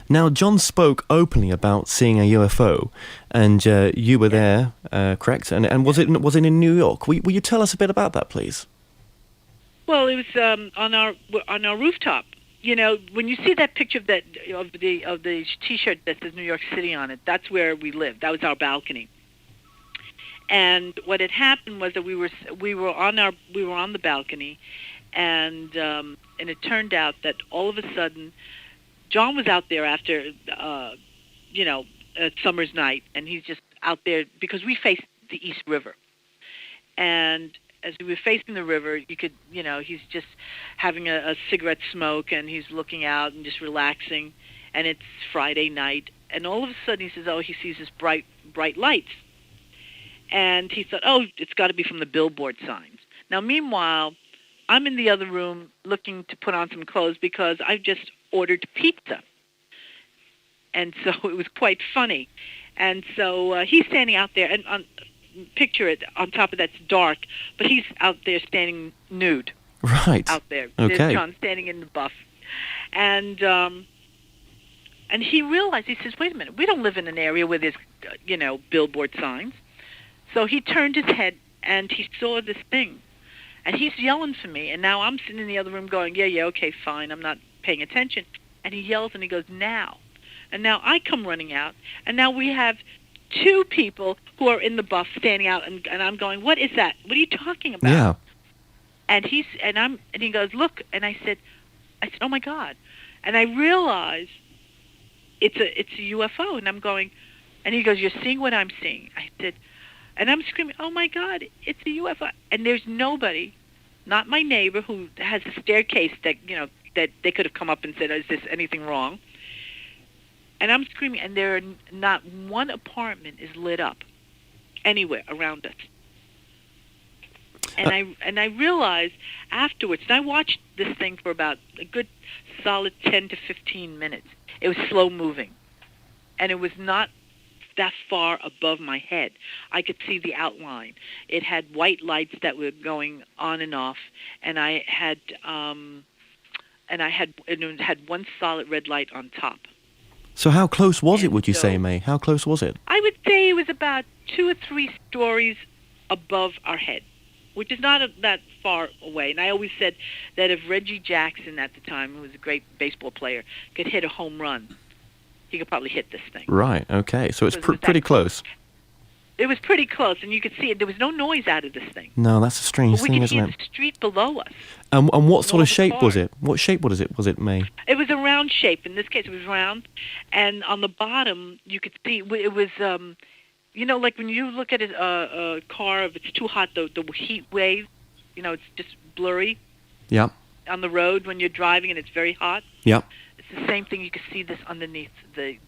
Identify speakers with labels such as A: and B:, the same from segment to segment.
A: Now, John spoke openly about seeing a UFO, and you were there, correct? And was it in New York? Will you tell us a bit about that, please?
B: Well, it was on our rooftop. You know, when you see that picture of the T-shirt that says New York City on it, that's where we lived. That was our balcony. And what had happened was that we were on the balcony, and it turned out that all of a sudden, John was out there after a summer's night, and he's just out there because we faced the East River, and as we were facing the river, you could, he's just having a cigarette smoke, and he's looking out and just relaxing, and it's Friday night, and all of a sudden he says, oh, he sees this bright lights. And he thought, oh, it's got to be from the billboard signs. Now, meanwhile, I'm in the other room looking to put on some clothes because I've just ordered pizza. And so it was quite funny. And so he's standing out there, and picture it, on top of that's dark, but he's out there standing nude.
A: Right.
B: Out there.
A: Okay.
B: There's John standing in the buff. And he realized, he says, wait a minute, we don't live in an area where there's, billboard signs. So he turned his head, and he saw this thing. And he's yelling for me, and now I'm sitting in the other room going, yeah, okay, fine, I'm not paying attention. And he yells, and he goes, now. And now I come running out, and now we have two people who are in the buff standing out, and I'm going, what is that? What are you talking about?
A: Yeah.
B: And he goes, look, and I said, oh my God. And I realized it's a UFO, and I'm going, and he goes, you're seeing what I'm seeing. I said, and I'm screaming, oh my God, it's a UFO. And there's nobody, not my neighbor who has a staircase that, that they could have come up and said, is this anything wrong? And I'm screaming, and there are not one apartment is lit up anywhere around us. And I realized afterwards, and I watched this thing for about a good solid 10 to 15 minutes. It was slow moving, and it was not that far above my head. I could see the outline. It had white lights that were going on and off, and it had one solid red light on top.
A: So how close was it, would you say, May? How close was it?
B: I would say it was about 2 or 3 stories above our head, which is not that far away. And I always said that if Reggie Jackson at the time, who was a great baseball player, could hit a home run, he could probably hit this thing.
A: Right, okay. So it's pretty close.
B: It was pretty close, and you could see it. There was no noise out of this thing.
A: No, that's a strange thing, isn't it?
B: We could see the street below us.
A: And what sort of shape was it? What shape was it, May?
B: It was a round shape. In this case, it was round. And on the bottom, you could see it was, like when you look at a car, if it's too hot, the heat wave, it's just blurry.
A: Yeah.
B: On the road when you're driving and it's very hot.
A: Yeah.
B: It's the same thing. You can see this underneath the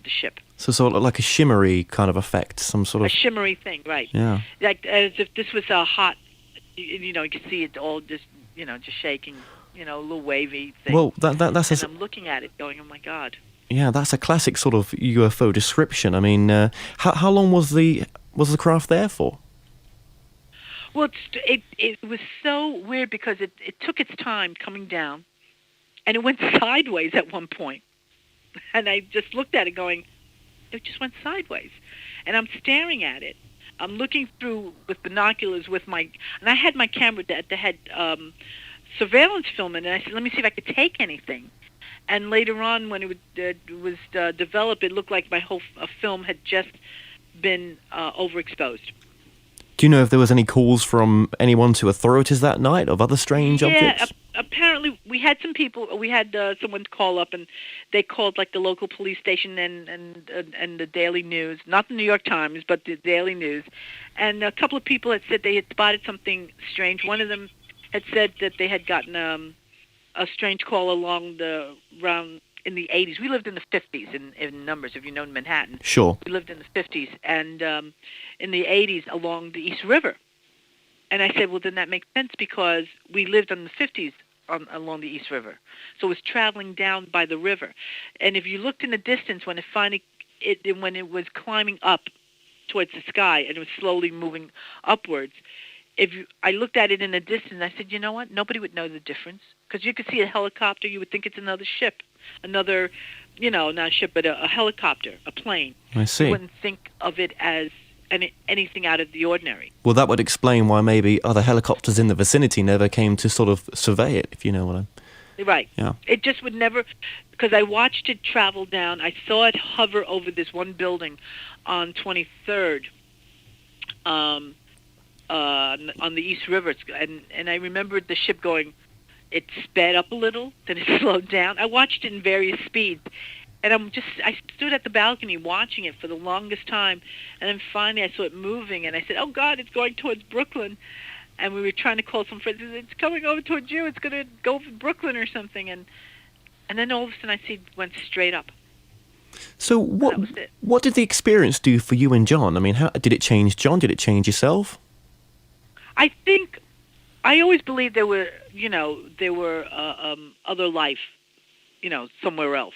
B: ship.
A: So sort of like a shimmery kind of effect, some sort of...
B: A shimmery thing, right.
A: Yeah.
B: Like as if this was a hot, you can see it all just, just shaking, a little wavy thing.
A: Well, that's...
B: And I'm looking at it going, oh my God.
A: Yeah, that's a classic sort of UFO description. I mean, how long was the craft there for?
B: Well, it was so weird because it took its time coming down, and it went sideways at one point. And I just looked at it going, it just went sideways. And I'm staring at it. I'm looking through with binoculars and I had my camera that had surveillance film in it, and I said, let me see if I could take anything. And later on, when it was developed, it looked like my whole film had just been overexposed.
A: Do you know if there was any calls from anyone to authorities that night of other strange objects?
B: Yeah, apparently we had some people. We had someone call up, and they called like the local police station and the Daily News, not the New York Times, but the Daily News. And a couple of people had said they had spotted something strange. One of them had said that they had gotten a strange call around in the 80s. We lived in the 50s in numbers, if you know Manhattan.
A: Sure.
B: We lived in the 50s, and in the 80s along the East River. And I said, well, then that makes sense because we lived in the 50s along the East River. So it was traveling down by the river. And if you looked in the distance when when it was climbing up towards the sky and it was slowly moving upwards, I looked at it in the distance, I said, you know what? Nobody would know the difference because you could see a helicopter. You would think it's another ship. another, not a ship, but a helicopter, a plane.
A: I
B: You
A: see.
B: wouldn't think of it as anything out of the ordinary.
A: Well, that would explain why maybe other helicopters in the vicinity never came to sort of survey it, if you know what I'm...
B: Right.
A: Yeah.
B: It just would never, because I watched it travel down. I saw it hover over this one building on 23rd on the East River. And I remembered the ship going, it sped up a little, then it slowed down. I watched it in various speeds. And I stood at the balcony watching it for the longest time. And then finally I saw it moving, and I said, oh, God, it's going towards Brooklyn. And we were trying to call some friends. It's coming over towards you. It's going to go for Brooklyn or something. And then all of a sudden I see it went straight up.
A: So
B: That was it.
A: what did the experience do for you and John? I mean, how did it change John? Did it change yourself?
B: I think I always believed there were other life, somewhere else.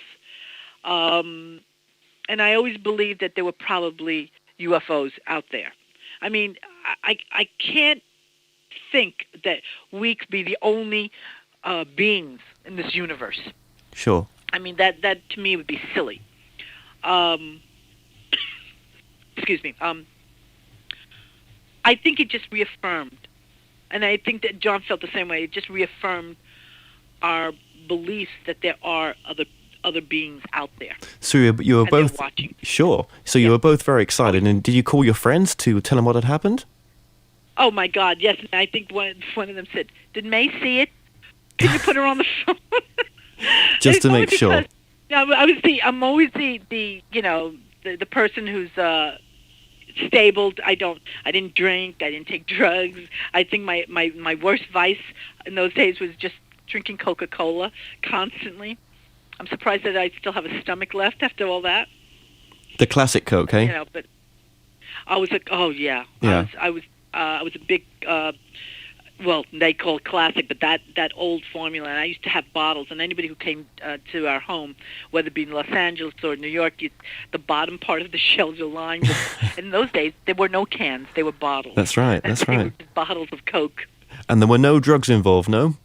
B: And I always believed that there were probably UFOs out there. I mean, I can't think that we could be the only beings in this universe.
A: Sure.
B: I mean, that to me would be silly. Excuse me. I think it just reaffirmed, and I think that John felt the same way. It just reaffirmed our beliefs that there are other beings out there.
A: So you were
B: And they're
A: both
B: watching.
A: sure. So you were both very excited, and did you call your friends to tell them what had happened?
B: Oh my God, yes! And I think one of them said, "Did May see it? Can you put her on the phone?"
A: Just to
B: Only
A: make sure.
B: because, I'm always the person who's stable. I didn't drink. I didn't take drugs. I think my worst vice in those days was just drinking Coca-Cola constantly. I'm surprised that I still have a stomach left after all that.
A: The classic Coke, eh?
B: But I was like, oh yeah,
A: Yeah.
B: I was a big. Well, they call it classic, but that old formula. And I used to have bottles, and anybody who came to our home, whether it be in Los Angeles or New York, the bottom part of the shelves are lined with, in those days, there were no cans, they were bottles.
A: That's right,
B: And
A: that's
B: they
A: right.
B: were just bottles of Coke.
A: And there were no drugs involved, no?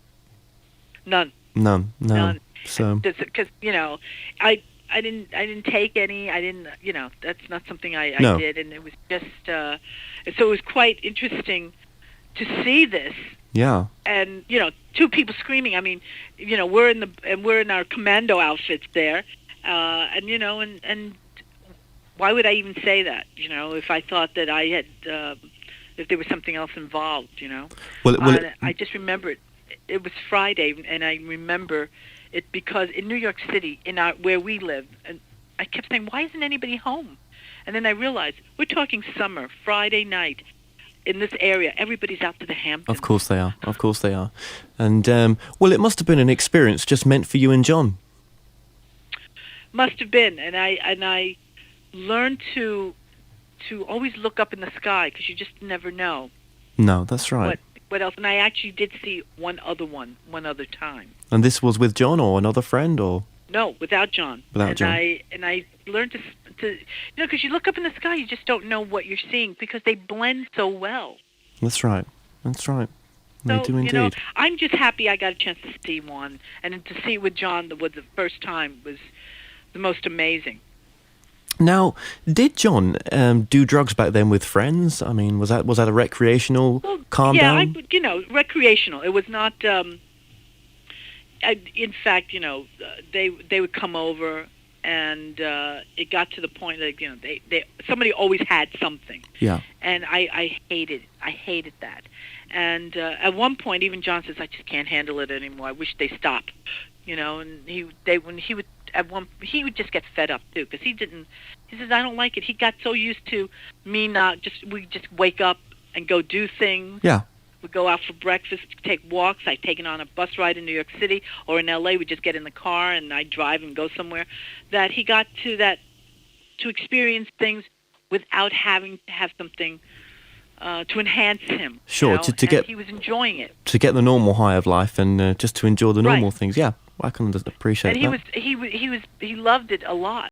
B: None.
A: None, no.
B: None.
A: So,
B: Because, I didn't take any, that's not something I
A: No.
B: did, and it was just, so it was quite interesting to see this.
A: yeah.
B: And two people screaming. I mean, we're in our commando outfits there, and why would I even say that? If I thought that I had, if there was something else involved,
A: Well,
B: I just remember it was Friday, and I remember it because in New York City, where we live, and I kept saying, why isn't anybody home? And then I realized we're talking summer, Friday night. In this area, everybody's out to the Hamptons.
A: of course they are. Of course they are. And, well, it must have been an experience just meant for you and John.
B: Must have been, and I learned to always look up in the sky because you just never know
A: No, that's right.
B: what else. And I actually did see one other time.
A: And this was with John or another friend or?
B: No, without John.
A: Without John.
B: And I learned to because you look up in the sky, you just don't know what you're seeing because they blend so well.
A: That's right. That's right. They
B: So,
A: do indeed.
B: I'm just happy I got a chance to see one, and to see it with John was the first time was the most amazing.
A: Now, did John do drugs back then with friends? I mean, was that a recreational calm down?
B: Yeah, recreational. It was not. In fact, they would come over, and it got to the point that they somebody always had something.
A: Yeah.
B: And I hated that. And at one point, even John says, I just can't handle it anymore. I wish they stop. And he would just get fed up too, because he says, I don't like it. He got so used to me we just wake up and go do things.
A: Yeah.
B: We go out for breakfast, take walks. I'd taken on a bus ride in New York City or in L.A. We'd just get in the car and I'd drive and go somewhere. That he got to experience things without having to have something to enhance him.
A: Sure, to get...
B: He was enjoying it.
A: To get the normal high of life and just to enjoy the normal
B: Right.
A: things. Yeah, I can appreciate
B: And
A: that.
B: he loved it a lot.